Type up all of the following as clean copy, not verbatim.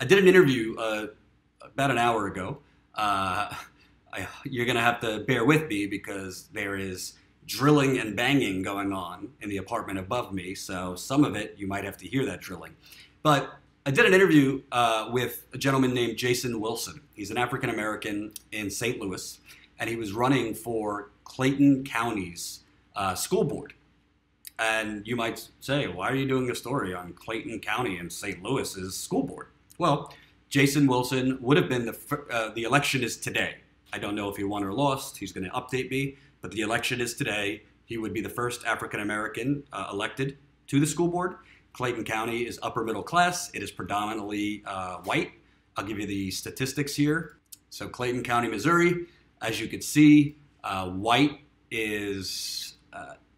I did an interview about an hour ago. You're going to have to bear with me because there is drilling and banging going on in the apartment above me. So some of it, you might have to hear that drilling. But I did an interview with a gentleman named Jason Wilson. He's an African American in St. Louis, and he was running for Clayton County's school board. And you might say, why are you doing a story on Clayton County and St. Louis's school board? Well, Jason Wilson would have been the election is today. I don't know if he won or lost. He's going to update me, but the election is today. He would be the first African American elected to the school board. Clayton County is upper middle class. It is predominantly white. I'll give you the statistics here. So Clayton County, Missouri, as you can see, white is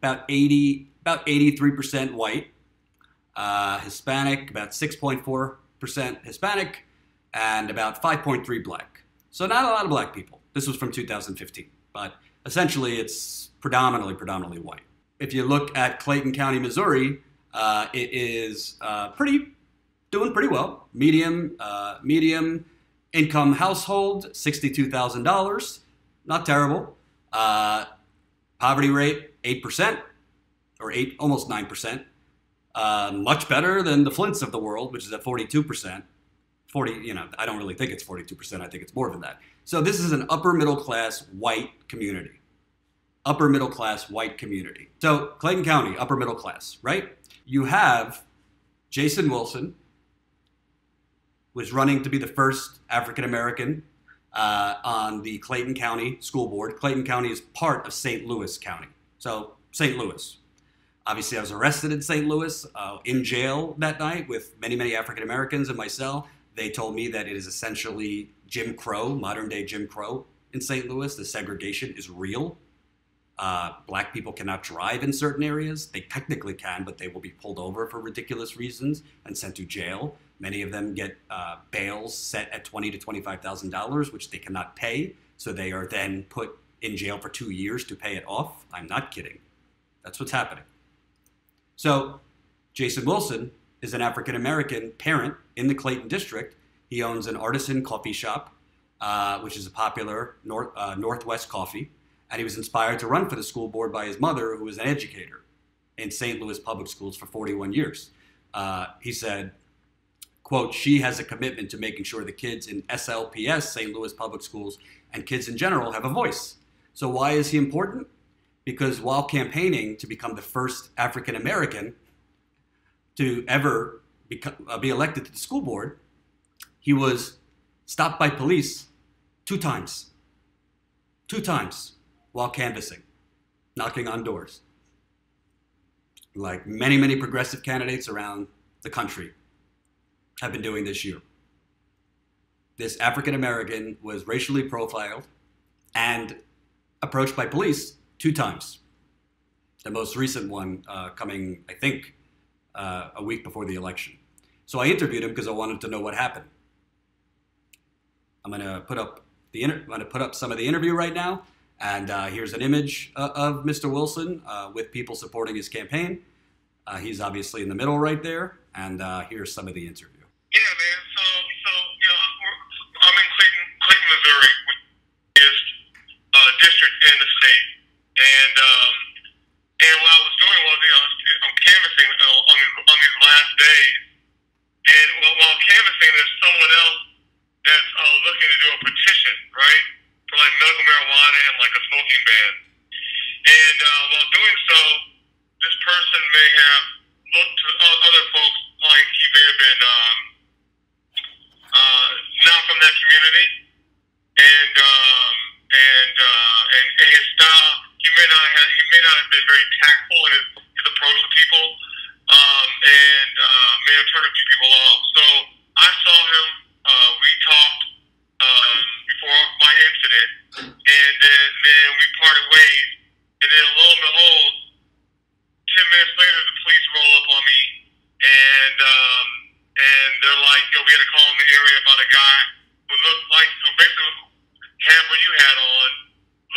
about 83% white. Hispanic, about 6.4% Hispanic, and about 5.3 black. So not a lot of black people. This was from 2015, but essentially it's predominantly white. If you look at Clayton County, Missouri, it is doing pretty well. Medium income household, $62,000, not terrible. Poverty rate, 8%, or almost 9%. Much better than the Flints of the world, which is at 42%. I don't really think it's 42%. I think it's more than that. So this is an upper middle class white community. Upper middle class white community. So Clayton County, upper middle class, right? You have Jason Wilson was running to be the first African American on the Clayton County School Board. Clayton County is part of St. Louis County. So St. Louis. Obviously, I was arrested in St. Louis, in jail that night with many African Americans in my cell. They told me that it is essentially Jim Crow, modern day Jim Crow in St. Louis. The segregation is real. Black people cannot drive in certain areas. They technically can, but they will be pulled over for ridiculous reasons and sent to jail. Many of them get bails set at $20,000 to $25,000, which they cannot pay. So they are then put in jail for 2 years to pay it off. I'm not kidding. That's what's happening. So Jason Wilson is an African-American parent in the Clayton district. He owns an artisan coffee shop, which is a popular Northwest coffee. And he was inspired to run for the school board by his mother, who was an educator in St. Louis public schools for 41 years. He said, quote, she has a commitment to making sure the kids in SLPS, St. Louis public schools, and kids in general have a voice. So why is he important? Because while campaigning to become the first African American to ever be elected to the school board, he was stopped by police 2 times. 2 times while canvassing, knocking on doors. Like many progressive candidates around the country have been doing this year. This African American was racially profiled and approached by police 2 times. The most recent one coming, I think, a week before the election. So I interviewed him because I wanted to know what happened. I'm going to put up some of the interview right now, and here's an image of Mr. Wilson with people supporting his campaign. He's obviously in the middle right there, and here's some of the interview. Yeah, man. So I'm in Clayton, Missouri, which is district in the state, and what I was doing was, I'm canvassing on these last days, and while canvassing, there's someone else that's looking to do a petition, right, for like medical marijuana and like a smoking ban, and while doing so, this person may have looked to other folks like he may have been not from that community, and his style, he may not have been very tactful in his approach to people, and may have turned a few people off. So I saw him. We talked before my incident, and then we parted ways. And then lo and behold, 10 minutes later, the police roll up on me, and they're like, "Yo, we had a call in the area about a guy who looked like, who basically had what you had on,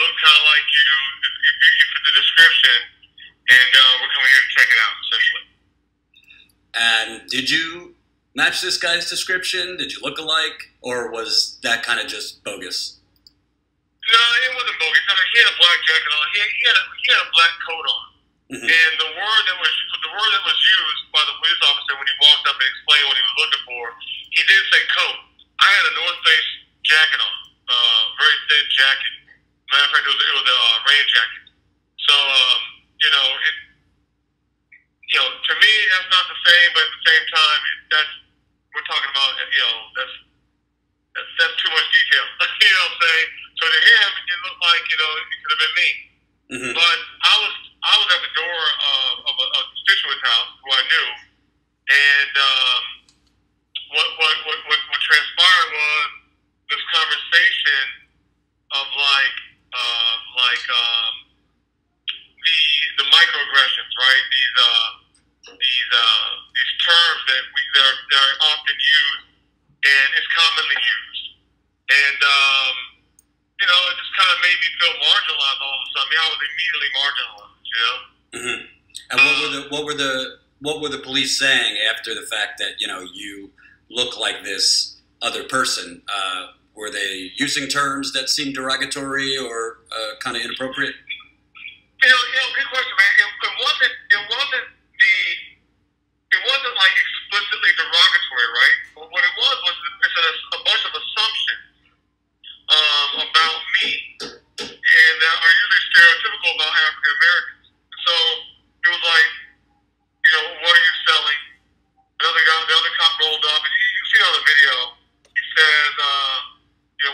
looked kind of like you. You fit the description, and we're coming here to check it out, essentially." And did you match this guy's description? Did you look alike, or was that kind of just bogus? No, it wasn't bogus. I mean, he had a black jacket on. He had a black coat on. Mm-hmm. And the word that was used by the police officer when he walked up and explained what he was looking for, he did say coat. I had a North Face jacket on, very thin jacket. Matter of fact, it was a rain jacket. So to me that's not the same, but at the same time, we're talking about that's too much detail. You know what I'm saying? So to him, it looked like it could have been me. Mm-hmm. But I was at the door of a constituent's house who I knew, and what transpired was this conversation of the microaggressions, right? These terms that are often used, and it's commonly used, and it just kind of made me feel marginalized all of a sudden. I mean, I was immediately marginalized, you know. Mm-hmm. And what were the police saying after the fact that you look like this other person? Were they using terms that seemed derogatory or kind of inappropriate? Good question, man. It wasn't like explicitly derogatory, right? But what it was it's a bunch of assumptions about me, and that are usually stereotypical about African Americans. So it was like, what are you selling? The other cop rolled up, and you see on the video, he says,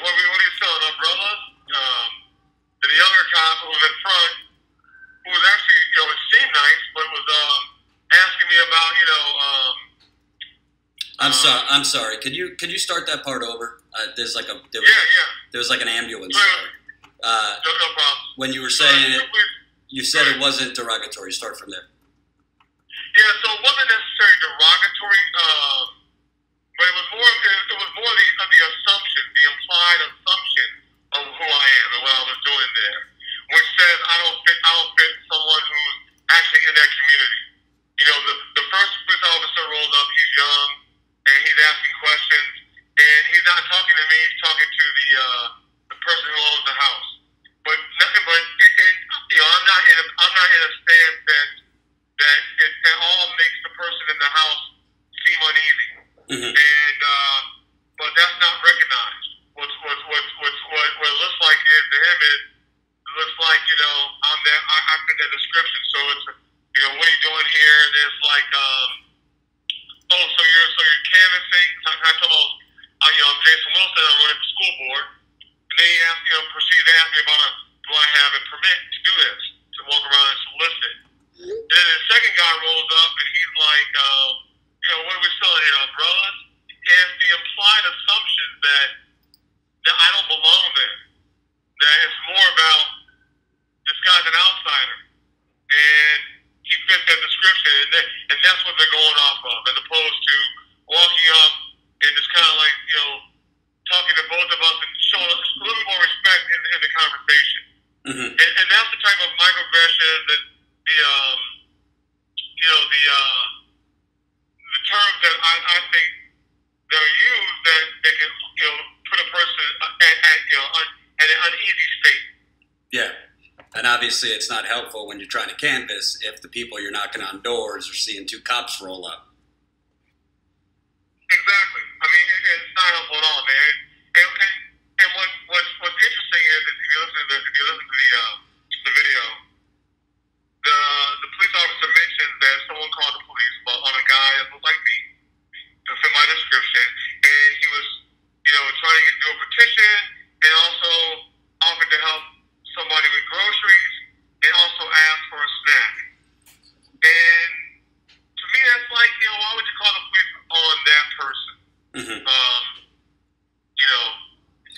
what are you selling, umbrellas? And the younger cop who was in front, who was actually, it seemed nice, but was asking me about, I'm sorry. Can you start that part over? There was like an ambulance. No problem. When you were saying it, you said it wasn't derogatory. Start from there. Yeah, so it wasn't necessarily derogatory, but it was more the assumption, the implied assumption of who I am and what I was doing there, which says I don't fit someone who's actually in that community. The first police officer rolled up. He's young and he's asking questions, and he's not talking to me. He's talking to the person who owns the house. But I'm not in a stance that it all makes the person in the house seem uneasy. Mm-hmm. And but that's not recognized. What it looks like is to him is it looks like I fit that description. So it's what are you doing here? And it's like so you're canvassing. I told him I'm Jason Wilson. I'm running for school board. And then he proceeded to ask me about do I have a permit to do this, to walk around and solicit. And then the second guy rolls up and he's like, what are we selling here, umbrellas? And it's the implied assumption that I don't belong there. That it's more about this guy's an outsider. And he fits that description. And that's what they're going off of, as opposed to walking up and just kind of like, talking to both of us and showing us a little more respect in the conversation. Mm-hmm. And that's the type of microaggression that the terms that I think that are used that they can put a person at an uneasy state. Yeah, and obviously it's not helpful when you're trying to canvass if the people you're knocking on doors are seeing two cops roll up. Exactly. I mean, it's not helpful at all, man. And what's interesting is if you listen to the video, the police officer mentions that someone called the police on a guy that looked like me, to fit my description, and he was, trying to do a petition, and also offered to help somebody with groceries, and also asked for a snack. And to me, that's like, why would you call the police on that person? Mm-hmm.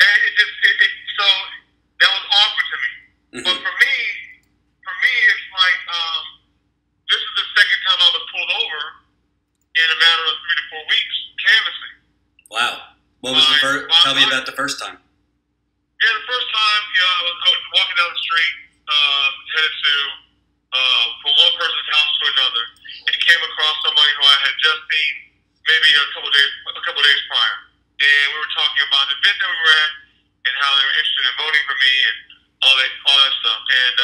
And so that was awkward to me. Mm-hmm. But for me, it's like this is the second time I was pulled over in a matter of 3 to 4 weeks canvassing. Wow. What was the first? Tell me about the first time. Yeah, the first time, I was walking down the street, headed to from one person's house to another, and came across somebody who I had just seen maybe a couple of days interested in voting for me and all that stuff. And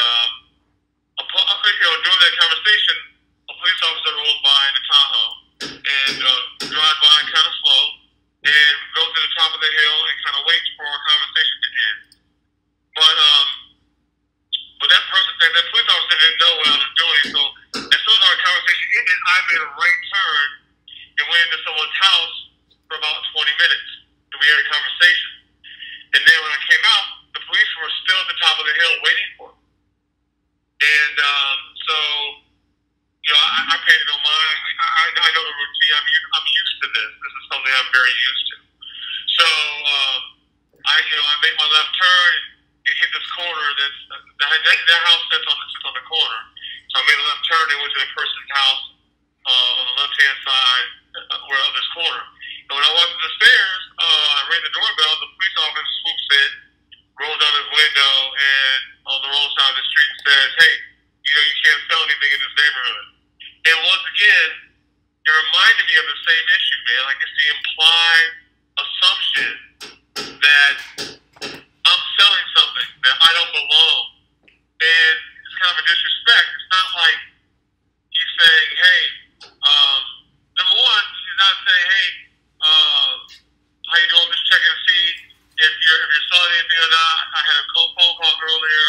during that conversation, a police officer rolls by in a Tahoe and drives by kind of slow and goes to the top of the hill and kind of waits for our conversation to end. But that police officer didn't know what I was doing, so as soon as our conversation ended, I made a right turn and went into someone's house for about 20 minutes, and we had a conversation. And then when I came out, the police were still at the top of the hill waiting for me. And so, I paid no mind. I know the routine. I'm used to this. This is something I'm very used to. So, I made my left turn and hit this corner. That house sits on the corner. So I made a left turn and went to the person's house on the left-hand side of this corner. And when I walked up the stairs, I rang the doorbell. The police officer swoops in, rolls down his window, and on the wrong side of the street says, "Hey, you can't sell anything in this neighborhood." And once again, it reminded me of the same issue, man. Like it's the implied assumption that I'm selling something that I don't belong. And it's kind of a disrespect. It's not like he's saying, "Hey," number one, he's not saying, "Hey, how you doing? Just checking to see if you're selling anything or not. I had a phone call earlier."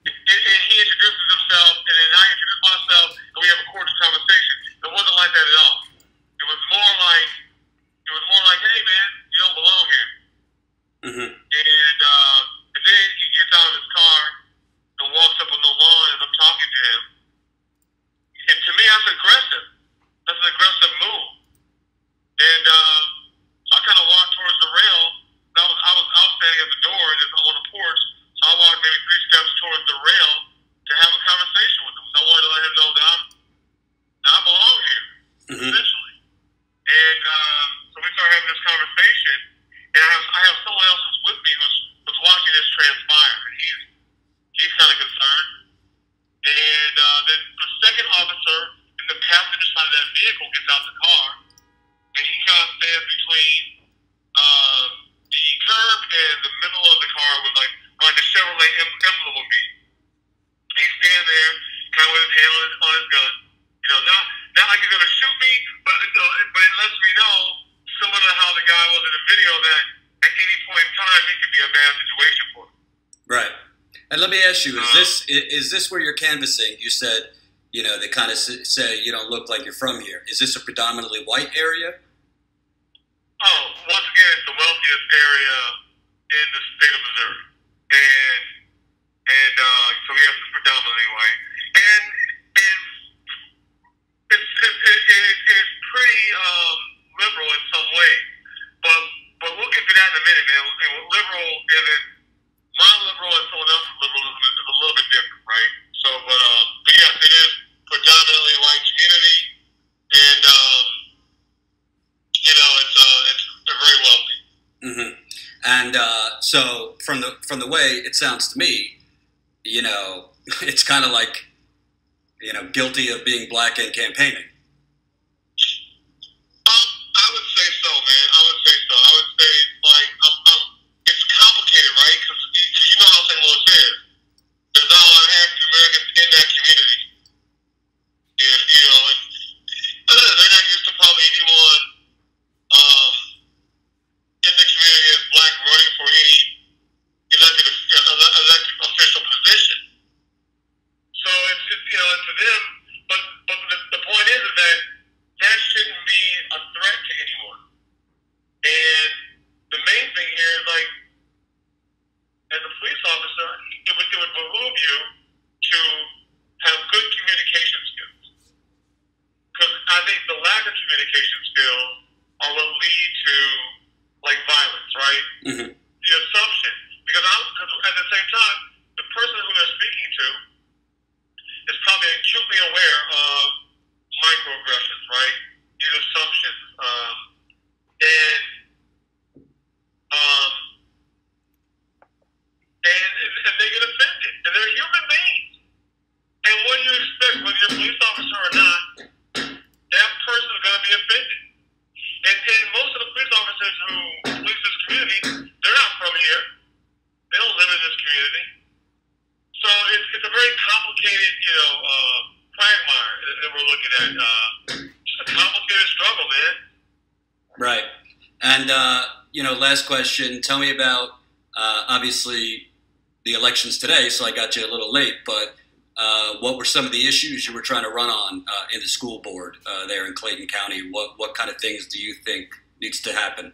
And he introduces himself, and then I introduce myself, and we have a cordial conversation. It wasn't like that at all. It was more like, "Hey, man, you don't belong here." Mm-hmm. And then he gets out of his car and walks up on the lawn as I'm talking to him. And to me, that's aggressive. That's an aggressive move. And so I kind of walked towards the rail. I was standing at the door and I'm on the porch. So I walked maybe 3 steps towards the rail to have a conversation with him. So I wanted to let him know that I belong here, essentially. And so we started having this conversation. And I have someone else who's with me who's watching this transpire. And he's kind of concerned. And then the second officer in the passenger side of that vehicle gets out the car. And he kind of stands between the curb and the middle of the car with like the Chevrolet emblem would be. And he stands there, kind of with his hand on his gun. Not like he's going to shoot me, but it lets me know, similar to how the guy was in the video, that at any point in time, it could be a bad situation for him. Right. And let me ask you, is this where you're canvassing? You said, they kind of say you don't look like you're from here. Is this a predominantly white area? Oh, once again, it's the wealthiest area in the state of Missouri. And so yes, it's predominantly white. And it's pretty liberal in some ways. But we'll get to that in a minute, man. And liberal isn't, my liberal and someone else's liberalism is a little bit different, right? So, but yes, it is predominantly white community, and it's very wealthy. Mm-hmm. And so from the way it sounds to me, it's kind of like, guilty of being black and campaigning. I would say so, man. I would say like it's complicated, right? Because you know how St. Louis is. There's not a lot of African Americans in that community. And, they're not used to probably anyone in the community as black running for any elected official position. So it's to them. But the point is that shouldn't be a threat to anyone. And the main thing here is, like, as a police officer, it would behoove you to have good communication skills. Because I think the lack of communication skills are what lead to, like, violence, right? Mm-hmm. The assumption. Because at the same time, the person who they're speaking to is probably acutely aware of microaggressions, right? These assumptions. And they get offended. And they're human beings. And what do you expect, whether you're a police officer or not, that person is going to be offended. And most of the police officers who police this community, they're last question. Tell me about obviously the elections today. So I got you a little late, but what were some of the issues you were trying to run on in the school board there in Clayton County? What kind of things do you think needs to happen?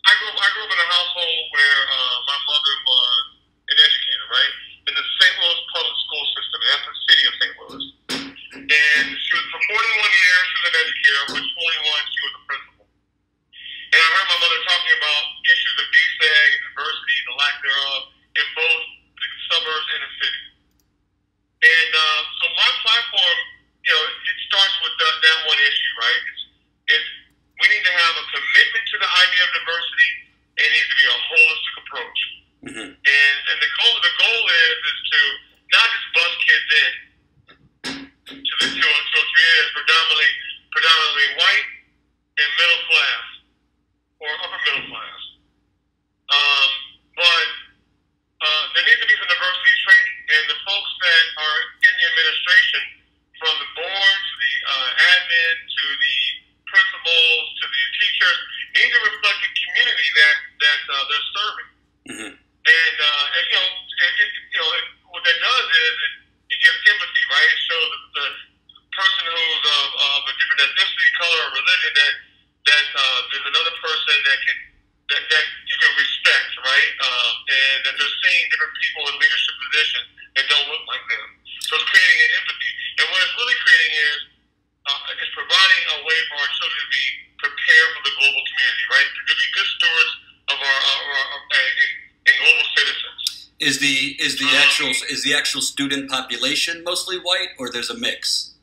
I grew up in a household where my mother was an educator, right, in the St. Louis public school system, and that's the city of St. Louis. And she was for 41 years, she was an educator. For 21, she was a principal. And I heard my mother talking about issues of DSEG and diversity, the lack thereof, in both the suburbs and the city. And so my platform, it starts with that one issue, right? It's we need to have a commitment to the idea of diversity, and it needs to be a holistic approach. Mm-hmm. And the goal is to not just bus kids in to a community that's predominantly white and middle class or upper middle class. But there needs to be some diversity training, and the folks that are in the administration, from the board to the admin to the principals to the teachers, need to reflect the community that they're serving. Mm-hmm. And what that does is it gives empathy, right? It shows the person who's of a different ethnicity, color, or religion that there's another person that you can respect, right? And that they're seeing different people in leadership positions that don't look like them. So it's creating an empathy. And what it's really creating is it's providing a way for our children to be prepared for the global community, right? To be good stewards of our and global citizens. Is the actual student population mostly white, or there's a mix?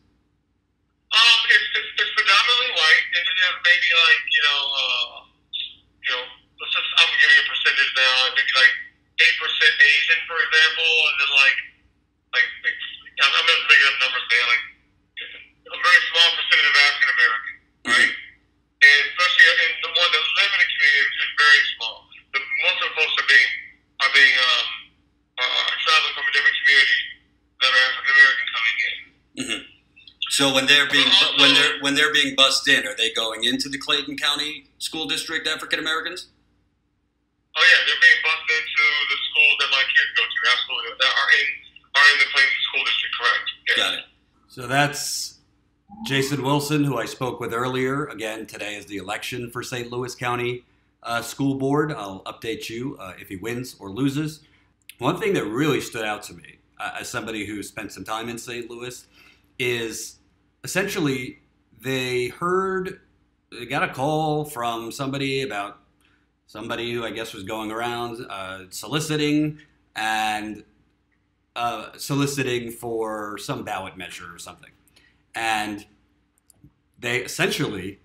It's predominantly white, and then there's maybe I'm giving you a percentage now, maybe like 8% Asian, for example, and then I'm just making up numbers there, like a very small percentage of African American, right? And especially in the ones that live in the community is very small. Most of the folks are traveling from a different community that are African American coming in. Mm-hmm. So when they're being bussed in, are they going into the Clayton County School District, African Americans? Oh yeah, they're being bussed into the schools that my kids go to. Absolutely, that are in the Clayton School District. Correct. Yes. Got it. So that's Jason Wilson, who I spoke with earlier. Again, today is the election for St. Louis County School Board. I'll update you if he wins or loses. One thing that really stood out to me, as somebody who spent some time in St. Louis, is essentially they got a call from somebody about somebody who I guess was going around soliciting for some ballot measure or something. And they essentially,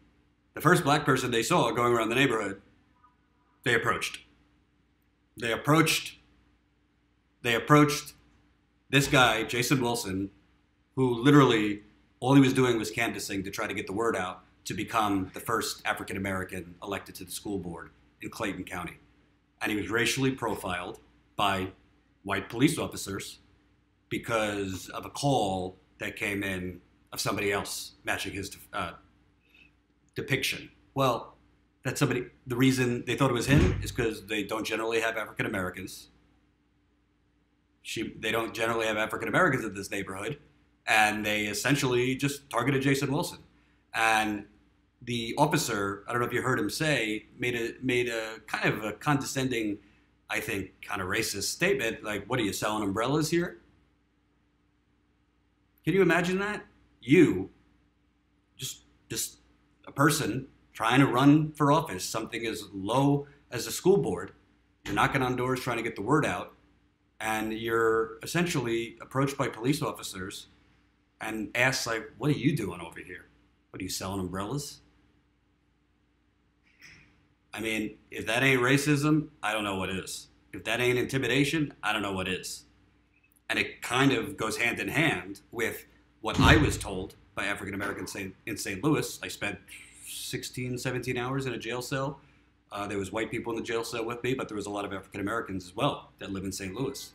the first black person they saw going around the neighborhood, they approached this guy, Jason Wilson, who literally all he was doing was canvassing to try to get the word out to become the first African American elected to the school board in Clayton County. And he was racially profiled by white police officers because of a call that came in of somebody else matching his depiction. Well, the reason they thought it was him is because they don't generally have African Americans. They don't generally have African Americans in this neighborhood, and they essentially just targeted Jason Wilson. And the officer, I don't know if you heard him say, made a kind of a condescending, I think, kind of racist statement, like, "What are you selling umbrellas here?" Can you imagine that? You, just a person trying to run for office, something as low as a school board, you're knocking on doors trying to get the word out, and you're essentially approached by police officers and asked, like, "What are you doing over here? What are you selling umbrellas?" I mean, if that ain't racism, I don't know what is. If that ain't intimidation, I don't know what is. And it kind of goes hand in hand with what I was told by African Americans in St. Louis. I spent 16, 17 hours in a jail cell. There was white people in the jail cell with me, but there was a lot of African Americans as well that live in St. Louis.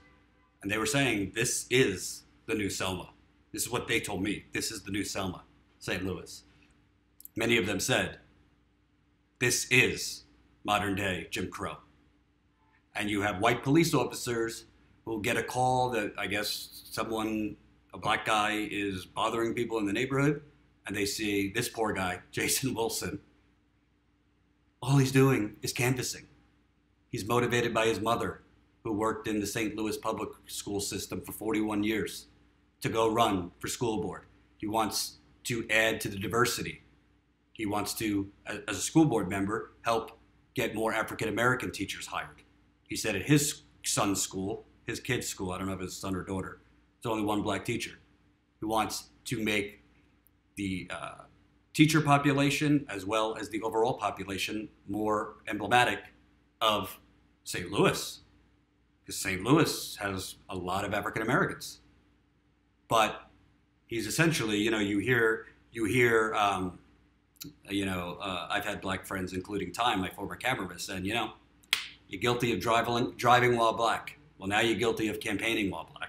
And they were saying, this is the new Selma. This is what they told me. This is the new Selma, St. Louis. Many of them said, This is modern day Jim Crow. And you have white police officers who get a call that I guess someone, a black guy, is bothering people in the neighborhood, and they see this poor guy, Jason Wilson. All he's doing is canvassing. He's motivated by his mother, who worked in the St. Louis public school system for 41 years, to go run for school board. He wants to add to the diversity. He wants to, as a school board member, help get more African American teachers hired. He said at his son's school, his kid's school, I don't know if it's son or daughter, there's only one black teacher. He wants to make the teacher population as well as the overall population more emblematic of St. Louis, because St. Louis has a lot of African Americans. But he's essentially, you hear, I've had black friends, including Time, my former cameraman, saying, you're guilty of driving while black. Well, now you're guilty of campaigning while black.